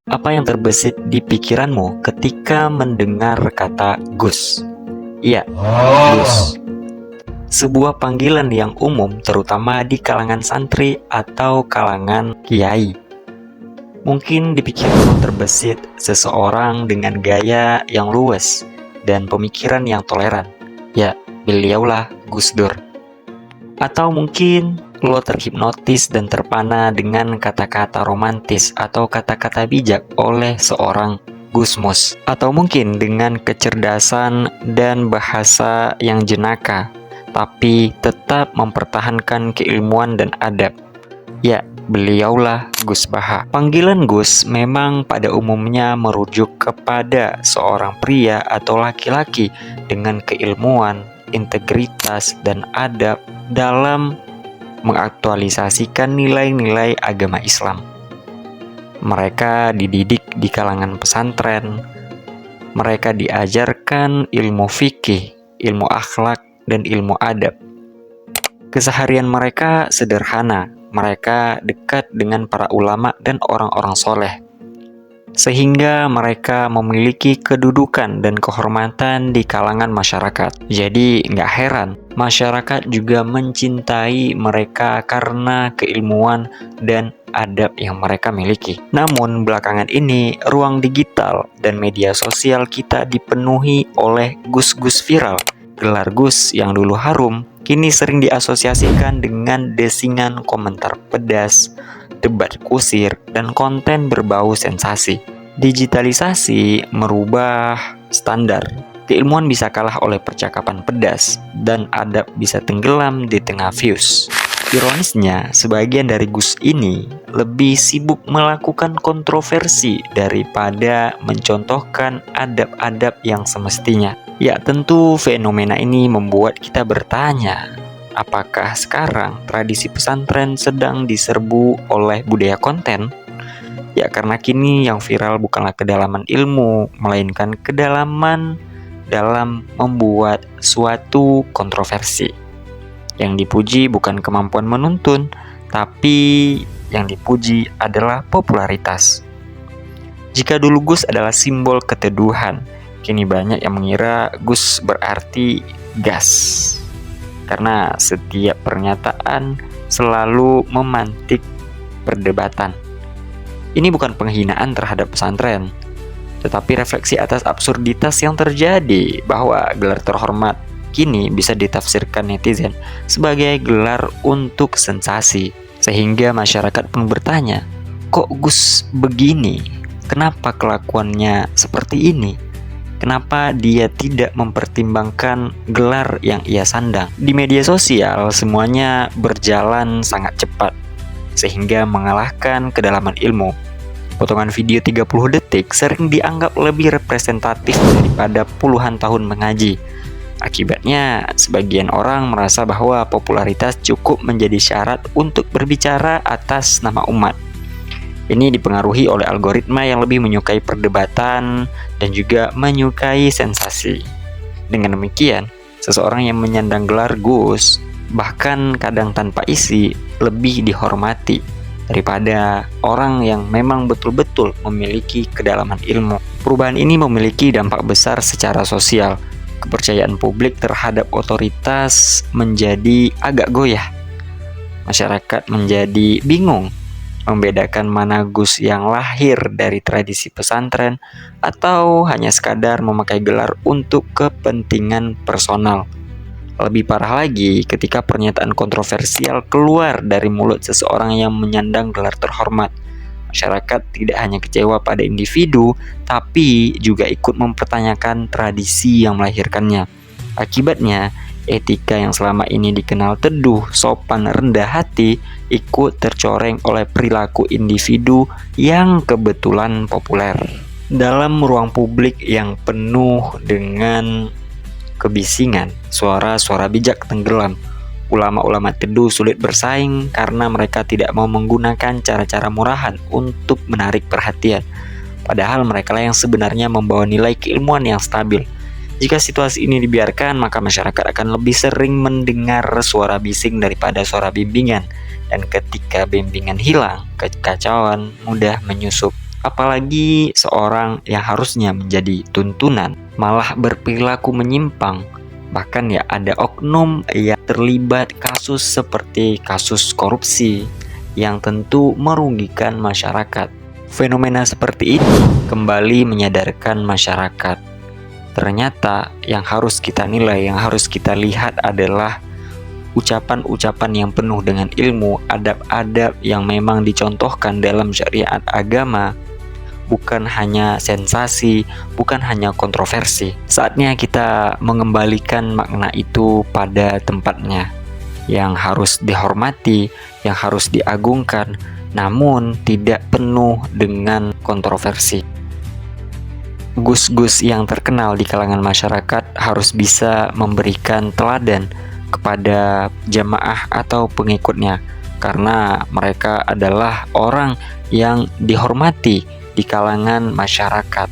Apa yang terbesit di pikiranmu ketika mendengar kata Gus? Iya, Gus. Sebuah panggilan yang umum terutama di kalangan santri atau kalangan kiai. Mungkin di pikiranmu terbesit seseorang dengan gaya yang luwes dan pemikiran yang toleran. Ya, beliaulah Gus Dur. Atau mungkin lo terhipnotis dan terpana dengan kata-kata romantis atau kata-kata bijak oleh seorang Gusmus. Atau mungkin dengan kecerdasan dan bahasa yang jenaka, tapi tetap mempertahankan keilmuan dan adab. Ya, beliaulah Gus Baha. Panggilan Gus memang pada umumnya merujuk kepada seorang pria atau laki-laki dengan keilmuan, integritas, dan adab dalam mengaktualisasikan nilai-nilai agama Islam. Mereka dididik di kalangan pesantren, mereka diajarkan ilmu fikih, ilmu akhlak, dan ilmu adab. Keseharian mereka sederhana, mereka dekat dengan para ulama dan orang-orang soleh, sehingga mereka memiliki kedudukan dan kehormatan di kalangan masyarakat. Jadi nggak heran masyarakat juga mencintai mereka karena keilmuan dan adab yang mereka miliki. Namun belakangan ini ruang digital dan media sosial kita dipenuhi oleh gus-gus viral. Gelar Gus yang dulu harum kini sering diasosiasikan dengan desingan komentar pedas, debat kusir, dan konten berbau sensasi. Digitalisasi merubah standar. Keilmuan bisa kalah oleh percakapan pedas, dan adab bisa tenggelam di tengah views. Ironisnya, sebagian dari Gus ini lebih sibuk melakukan kontroversi daripada mencontohkan adab-adab yang semestinya. Ya, tentu fenomena ini membuat kita bertanya, apakah sekarang tradisi pesantren sedang diserbu oleh budaya konten? Ya, karena kini yang viral bukanlah kedalaman ilmu, melainkan kedalaman dalam membuat suatu kontroversi. Yang dipuji bukan kemampuan menuntun, tapi yang dipuji adalah popularitas. Jika dulu Gus adalah simbol keteduhan, kini banyak yang mengira Gus berarti gas. Karena setiap pernyataan selalu memantik perdebatan. Ini bukan penghinaan terhadap pesantren, tetapi refleksi atas absurditas yang terjadi bahwa gelar terhormat kini bisa ditafsirkan netizen sebagai gelar untuk sensasi. Sehingga masyarakat pun bertanya, kok Gus begini? Kenapa kelakuannya seperti ini? Kenapa dia tidak mempertimbangkan gelar yang ia sandang? Di media sosial semuanya berjalan sangat cepat, sehingga mengalahkan kedalaman ilmu. Potongan video 30 detik sering dianggap lebih representatif daripada puluhan tahun mengaji. Akibatnya, sebagian orang merasa bahwa popularitas cukup menjadi syarat untuk berbicara atas nama umat. Ini dipengaruhi oleh algoritma yang lebih menyukai perdebatan dan juga menyukai sensasi. Dengan demikian, seseorang yang menyandang gelar Gus, bahkan kadang tanpa isi, lebih dihormati daripada orang yang memang betul-betul memiliki kedalaman ilmu. Perubahan ini memiliki dampak besar secara sosial. Kepercayaan publik terhadap otoritas menjadi agak goyah. Masyarakat menjadi bingung membedakan mana Gus yang lahir dari tradisi pesantren atau hanya sekadar memakai gelar untuk kepentingan personal. Lebih parah lagi ketika pernyataan kontroversial keluar dari mulut seseorang yang menyandang gelar terhormat. Masyarakat tidak hanya kecewa pada individu, tapi juga ikut mempertanyakan tradisi yang melahirkannya. Akibatnya, etika yang selama ini dikenal teduh, sopan, rendah hati, ikut tercoreng oleh perilaku individu yang kebetulan populer. Dalam ruang publik yang penuh dengan kebisingan, suara-suara bijak tenggelam. Ulama-ulama teduh sulit bersaing karena mereka tidak mau menggunakan cara-cara murahan untuk menarik perhatian. Padahal mereka lah yang sebenarnya membawa nilai keilmuan yang stabil. Jika situasi ini dibiarkan, maka masyarakat akan lebih sering mendengar suara bising daripada suara bimbingan. Dan ketika bimbingan hilang, kekacauan mudah menyusup. Apalagi seorang yang harusnya menjadi tuntunan malah berperilaku menyimpang. Bahkan ya ada oknum yang terlibat kasus seperti kasus korupsi yang tentu merugikan masyarakat. Fenomena seperti ini kembali menyadarkan masyarakat. Ternyata yang harus kita nilai, yang harus kita lihat adalah ucapan-ucapan yang penuh dengan ilmu, adab-adab yang memang dicontohkan dalam syariat agama, bukan hanya sensasi, bukan hanya kontroversi. Saatnya kita mengembalikan makna itu pada tempatnya, yang harus dihormati, yang harus diagungkan, namun tidak penuh dengan kontroversi. Gus-gus yang terkenal di kalangan masyarakat harus bisa memberikan teladan kepada jamaah atau pengikutnya, karena mereka adalah orang yang dihormati di kalangan masyarakat.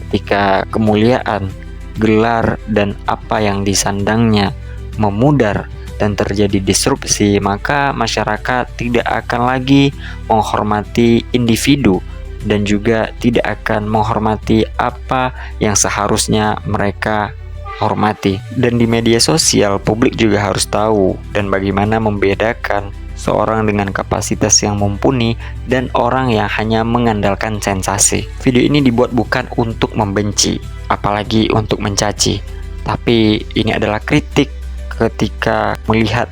Ketika kemuliaan, gelar, dan apa yang disandangnya memudar dan terjadi disrupsi, maka masyarakat tidak akan lagi menghormati individu dan juga tidak akan menghormati apa yang seharusnya mereka hormati. Dan di media sosial, publik juga harus tahu dan bagaimana membedakan seorang dengan kapasitas yang mumpuni dan orang yang hanya mengandalkan sensasi. Video ini dibuat bukan untuk membenci, apalagi untuk mencaci, tapi ini adalah kritik ketika melihat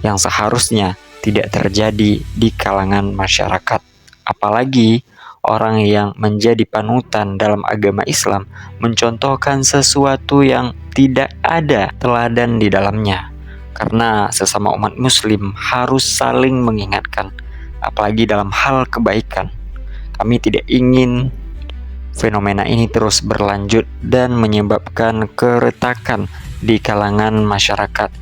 yang seharusnya tidak terjadi di kalangan masyarakat. Apalagi orang yang menjadi panutan dalam agama Islam mencontohkan sesuatu yang tidak ada teladan di dalamnya. Karena sesama umat muslim harus saling mengingatkan, apalagi dalam hal kebaikan. Kami tidak ingin fenomena ini terus berlanjut dan menyebabkan keretakan di kalangan masyarakat,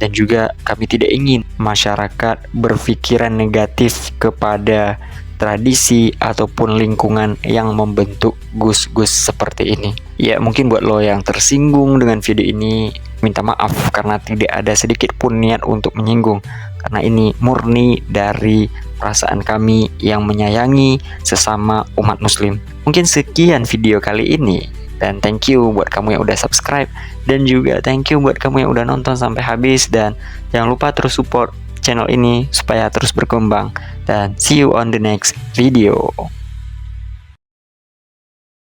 dan juga kami tidak ingin masyarakat berpikiran negatif kepada tradisi ataupun lingkungan yang membentuk gus-gus seperti ini. Ya, mungkin buat lo yang tersinggung dengan video ini, minta maaf karena tidak ada sedikit pun niat untuk menyinggung, karena ini murni dari perasaan kami yang menyayangi sesama umat muslim. Mungkin sekian video kali ini, dan thank you buat kamu yang udah subscribe, dan juga thank you buat kamu yang udah nonton sampai habis. Dan jangan lupa terus support channel ini supaya terus berkembang, dan see you on the next video.